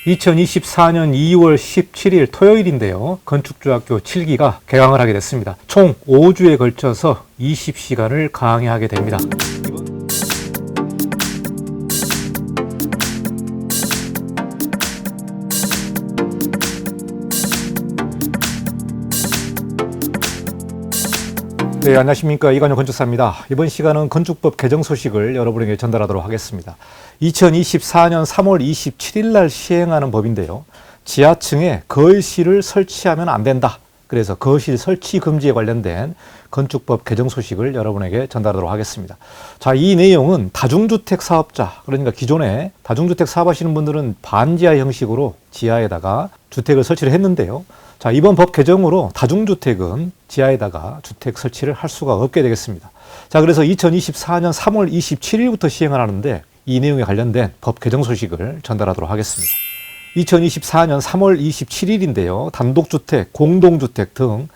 2024년 2월 17일 토요일인데요. 건축주학교 7기가 개강을 하게 됐습니다. 총 5주에 걸쳐서 20시간을 강의하게 됩니다. 네, 안녕하십니까. 이관용 건축사입니다. 이번 시간은 건축법 개정 소식을 여러분에게 전달하도록 하겠습니다. 2024년 3월 27일 날 시행하는 법인데요. 지하층에 거실을 설치하면 안 된다. 그래서 거실 설치 금지에 관련된 건축법 개정 소식을 여러분에게 전달하도록 하겠습니다. 자, 이 내용은 다중주택 사업자, 그러니까 기존에 다중주택 사업하시는 분들은 반지하 형식으로 지하에다가 주택을 설치를 했는데요. 자, 이번 법 개정으로 다중주택은 지하에다가 주택 설치를 할 수가 없게 되겠습니다. 자, 그래서 2024년 3월 27일부터 시행을 하는데 이 내용에 관련된 법 개정 소식을 전달하도록 하겠습니다. 2024년 3월 27일인데요. 단독주택, 공동주택 등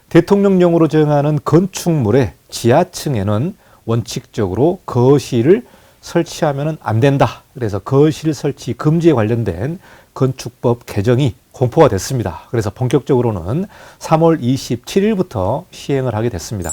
대통령령으로 정하는 건축물의 지하층에는 원칙적으로 거실을 설치하면 안 된다. 그래서 거실 설치 금지에 관련된 건축법 개정이 공포가 됐습니다. 그래서 본격적으로는 3월 27일부터 시행을 하게 됐습니다.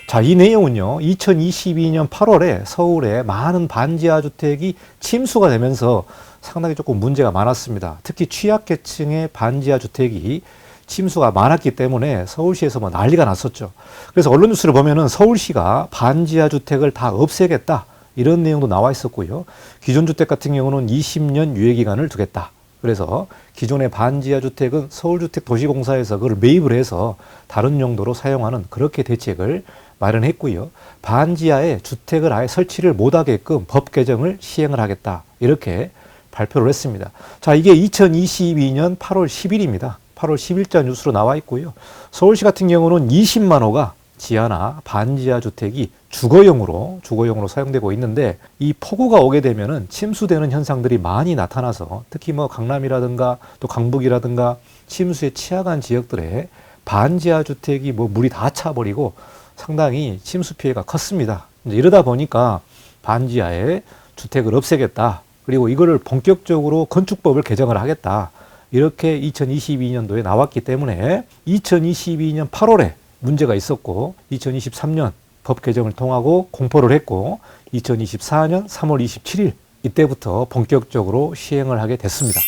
자, 이 내용은요, 2022년 8월에 서울에 많은 반지하 주택이 침수가 되면서 상당히 조금 문제가 많았습니다. 특히 취약계층의 반지하 주택이 침수가 많았기 때문에 서울시에서 난리가 났었죠. 그래서 언론 뉴스를 보면은 서울시가 반지하 주택을 다 없애겠다, 이런 내용도 나와 있었고요. 기존 주택 같은 경우는 20년 유예 기간을 두겠다. 그래서 기존의 반지하 주택은 서울주택도시공사에서 그걸 매입을 해서 다른 용도로 사용하는 그렇게 대책을 마련했고요. 반지하에 주택을 아예 설치를 못하게끔 법 개정을 시행을 하겠다, 이렇게 발표를 했습니다. 자, 이게 2022년 8월 10일입니다. 8월 10일자 뉴스로 나와 있고요. 서울시 같은 경우는 20만 호가 지하나 반지하 주택이 주거용으로 사용되고 있는데, 이 폭우가 오게 되면은 침수되는 현상들이 많이 나타나서 특히 강남이라든가 또 강북이라든가 침수에 취약한 지역들에 반지하 주택이 물이 다 차버리고 상당히 침수 피해가 컸습니다. 이제 이러다 보니까 반지하에 주택을 없애겠다, 그리고 이거를 본격적으로 건축법을 개정을 하겠다, 이렇게 2022년도에 나왔기 때문에 2022년 8월에 문제가 있었고 2023년 법 개정을 통하고 공포를 했고 2024년 3월 27일 이때부터 본격적으로 시행을 하게 됐습니다.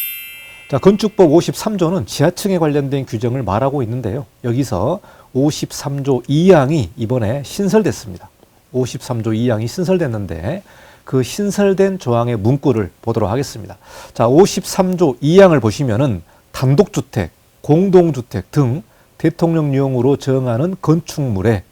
자, 건축법 53조는 지하층에 관련된 규정을 말하고 있는데요. 여기서 53조 2항이 이번에 신설됐습니다. 53조 2항이 신설됐는데 그 신설된 조항의 문구를 보도록 하겠습니다. 자, 53조 2항을 보시면은 단독주택, 공동주택 등 대통령령으로 정하는 건축물의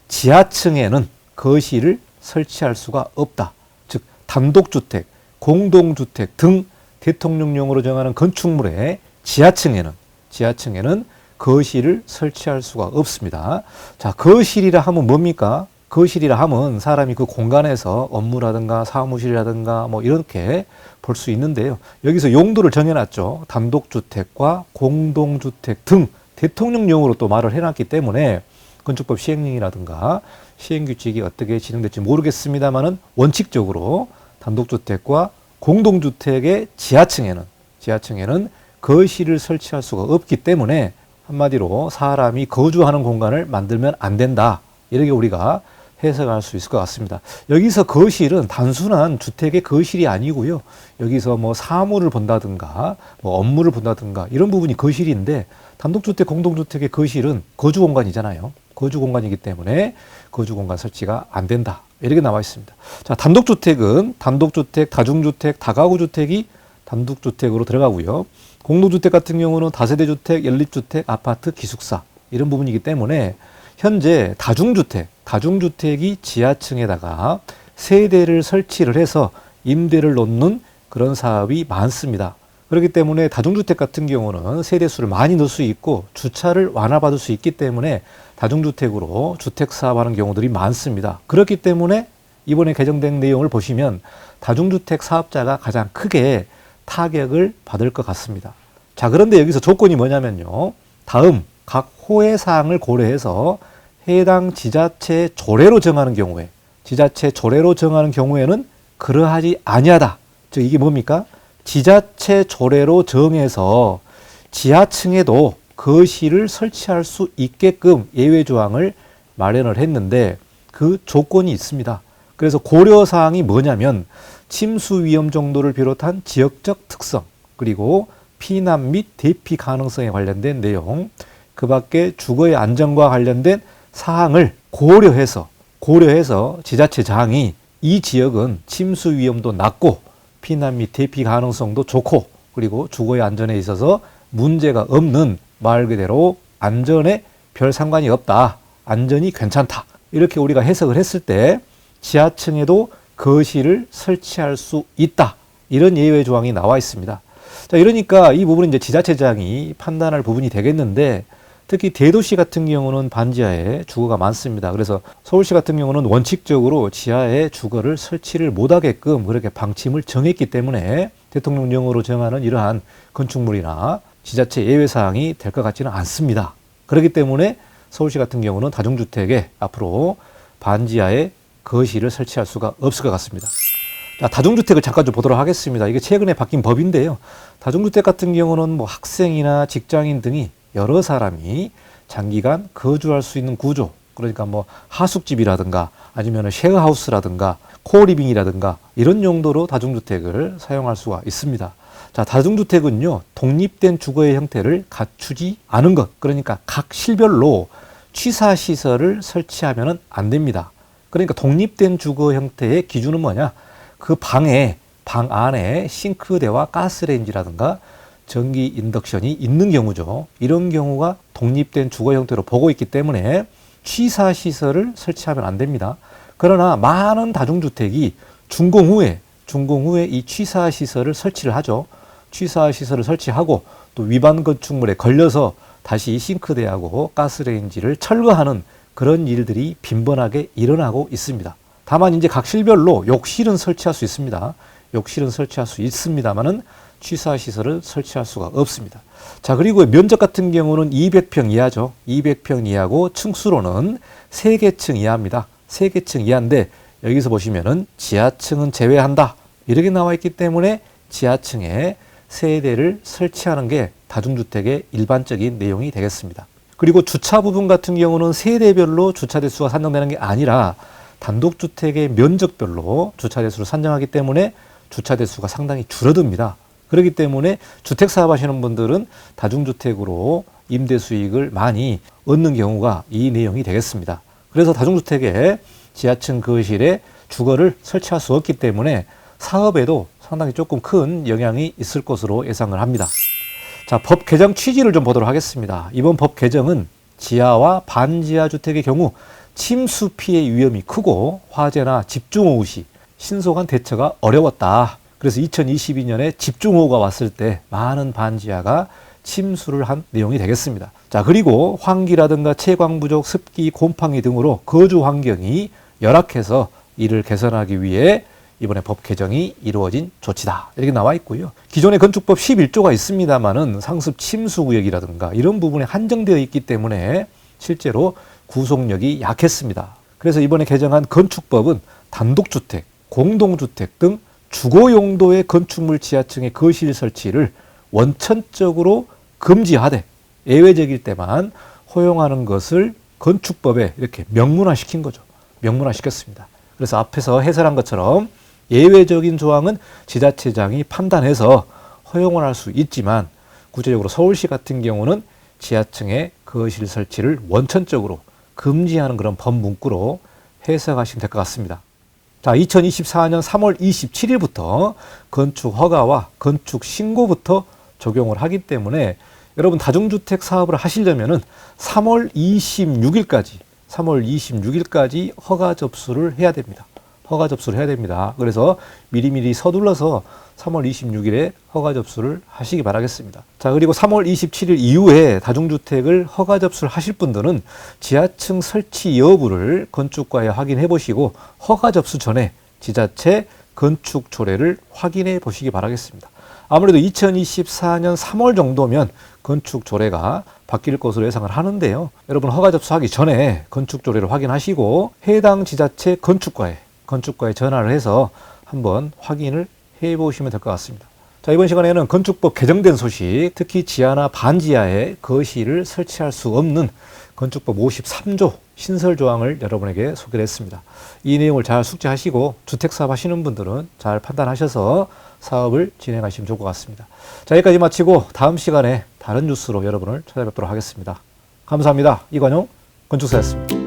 지하층에는 거실을 설치할 수가 없다. 즉, 단독주택, 공동주택 등 대통령령으로 정하는 건축물의 지하층에는 거실을 설치할 수가 없습니다. 자, 거실이라 하면 뭡니까? 거실이라 하면 사람이 그 공간에서 업무라든가 사무실이라든가 이렇게 볼 수 있는데요. 여기서 용도를 정해놨죠. 단독주택과 공동주택 등 대통령령으로 또 말을 해놨기 때문에 건축법 시행령이라든가 시행규칙이 어떻게 진행될지 모르겠습니다만은 원칙적으로 단독주택과 공동주택의 지하층에는 거실을 설치할 수가 없기 때문에 한마디로 사람이 거주하는 공간을 만들면 안 된다, 이렇게 우리가 해석할 수 있을 것 같습니다. 여기서 거실은 단순한 주택의 거실이 아니고요. 여기서 사무를 본다든가 업무를 본다든가 이런 부분이 거실인데, 단독주택, 공동주택의 거실은 거주 공간이잖아요. 거주 공간이기 때문에 거주 공간 설치가 안 된다, 이렇게 나와 있습니다. 자, 단독주택은 단독주택, 다중주택, 다가구주택이 단독주택으로 들어가고요. 공동주택 같은 경우는 다세대주택, 연립주택, 아파트, 기숙사 이런 부분이기 때문에 현재 다중주택이 지하층에다가 세대를 설치를 해서 임대를 놓는 그런 사업이 많습니다. 그렇기 때문에 다중주택 같은 경우는 세대수를 많이 넣을 수 있고 주차를 완화받을 수 있기 때문에 다중주택으로 주택사업하는 경우들이 많습니다. 그렇기 때문에 이번에 개정된 내용을 보시면 다중주택 사업자가 가장 크게 타격을 받을 것 같습니다. 자, 그런데 여기서 조건이 뭐냐면요. 다음 각 호의 사항을 고려해서 해당 지자체 조례로 정하는 경우에는 그러하지 아니하다. 즉, 이게 뭡니까? 지자체 조례로 정해서 지하층에도 거실을 설치할 수 있게끔 예외 조항을 마련을 했는데 그 조건이 있습니다. 그래서 고려사항이 뭐냐면 침수 위험 정도를 비롯한 지역적 특성, 그리고 피난 및 대피 가능성에 관련된 내용, 그 밖에 주거의 안전과 관련된 사항을 고려해서 지자체장이 이 지역은 침수 위험도 낮고 피난 및 대피 가능성도 좋고 그리고 주거의 안전에 있어서 문제가 없는, 말 그대로 안전에 별 상관이 없다, 안전이 괜찮다, 이렇게 우리가 해석을 했을 때 지하층에도 거실을 설치할 수 있다, 이런 예외 조항이 나와 있습니다. 자, 이러니까 이 부분은 이제 지자체장이 판단할 부분이 되겠는데, 특히 대도시 같은 경우는 반지하에 주거가 많습니다. 그래서 서울시 같은 경우는 원칙적으로 지하에 주거를 설치를 못하게끔 그렇게 방침을 정했기 때문에 대통령령으로 정하는 이러한 건축물이나 지자체 예외사항이 될 것 같지는 않습니다. 그렇기 때문에 서울시 같은 경우는 다중주택에 앞으로 반지하에 거실을 설치할 수가 없을 것 같습니다. 자, 다중주택을 잠깐 좀 보도록 하겠습니다. 이게 최근에 바뀐 법인데요. 다중주택 같은 경우는 뭐 학생이나 직장인 등이 여러 사람이 장기간 거주할 수 있는 구조, 그러니까 뭐 하숙집이라든가 아니면 쉐어하우스라든가 코리빙이라든가 이런 용도로 다중주택을 사용할 수가 있습니다. 자, 다중주택은요, 독립된 주거의 형태를 갖추지 않은 것, 그러니까 각 실별로 취사시설을 설치하면 안 됩니다. 그러니까 독립된 주거 형태의 기준은 뭐냐? 그 방 안에 싱크대와 가스레인지라든가 전기 인덕션이 있는 경우죠. 이런 경우가 독립된 주거 형태로 보고 있기 때문에 취사시설을 설치하면 안 됩니다. 그러나 많은 다중주택이 준공 후에 이 취사시설을 설치를 하죠. 취사시설을 설치하고 또 위반 건축물에 걸려서 다시 싱크대하고 가스레인지를 철거하는 그런 일들이 빈번하게 일어나고 있습니다. 다만 이제 각 실별로 욕실은 설치할 수 있습니다. 욕실은 설치할 수 있습니다만은 취사시설을 설치할 수가 없습니다. 자, 그리고 면적 같은 경우는 200평 이하죠. 200평 이하고 층수로는 3개층 이하입니다. 3개층 이하인데 여기서 보시면은 지하층은 제외한다, 이렇게 나와 있기 때문에 지하층에 세대를 설치하는 게 다중주택의 일반적인 내용이 되겠습니다. 그리고 주차 부분 같은 경우는 세대별로 주차 대수가 산정되는 게 아니라 단독주택의 면적별로 주차 대수를 산정하기 때문에 주차 대수가 상당히 줄어듭니다. 그렇기 때문에 주택 사업하시는 분들은 다중주택으로 임대 수익을 많이 얻는 경우가 이 내용이 되겠습니다. 그래서 다중주택의 지하층 거실에 주거를 설치할 수 없기 때문에 사업에도 상당히 조금 큰 영향이 있을 것으로 예상을 합니다. 자, 법 개정 취지를 좀 보도록 하겠습니다. 이번 법 개정은 지하와 반지하 주택의 경우 침수 피해 위험이 크고 화재나 집중호우 시 신속한 대처가 어려웠다. 그래서 2022년에 집중호우가 왔을 때 많은 반지하가 침수를 한 내용이 되겠습니다. 자, 그리고 환기라든가 채광 부족, 습기, 곰팡이 등으로 거주 환경이 열악해서 이를 개선하기 위해 이번에 법 개정이 이루어진 조치다, 이렇게 나와 있고요. 기존의 건축법 11조가 있습니다만은 상습 침수 구역이라든가 이런 부분에 한정되어 있기 때문에 실제로 구속력이 약했습니다. 그래서 이번에 개정한 건축법은 단독주택, 공동주택 등 주거 용도의 건축물 지하층의 거실 설치를 원천적으로 금지하되 예외적일 때만 허용하는 것을 건축법에 이렇게 명문화시킨 거죠. 명문화시켰습니다. 그래서 앞에서 해설한 것처럼 예외적인 조항은 지자체장이 판단해서 허용을 할 수 있지만 구체적으로 서울시 같은 경우는 지하층의 거실 설치를 원천적으로 금지하는 그런 법 문구로 해석하시면 될 것 같습니다. 자, 2024년 3월 27일부터 건축 허가와 건축 신고부터 적용을 하기 때문에 여러분 다중주택 사업을 하시려면은 3월 26일까지 허가 접수를 해야 됩니다. 허가 접수를 해야 됩니다. 그래서 미리미리 서둘러서 3월 26일에 허가 접수를 하시기 바라겠습니다. 자, 그리고 3월 27일 이후에 다중주택을 허가 접수를 하실 분들은 지하층 설치 여부를 건축과에 확인해 보시고 허가 접수 전에 지자체 건축 조례를 확인해 보시기 바라겠습니다. 아무래도 2024년 3월 정도면 건축 조례가 바뀔 것으로 예상을 하는데요. 여러분 허가 접수하기 전에 건축 조례를 확인하시고 해당 지자체 건축과에 전화를 해서 한번 확인을 해 보시면 될 것 같습니다. 자, 이번 시간에는 건축법 개정된 소식, 특히 지하나 반지하에 거실을 설치할 수 없는 건축법 53조 신설 조항을 여러분에게 소개를 했습니다. 이 내용을 잘 숙지하시고 주택사업 하시는 분들은 잘 판단하셔서 사업을 진행하시면 좋을 것 같습니다. 자, 여기까지 마치고 다음 시간에 다른 뉴스로 여러분을 찾아뵙도록 하겠습니다. 감사합니다. 이관용 건축사였습니다.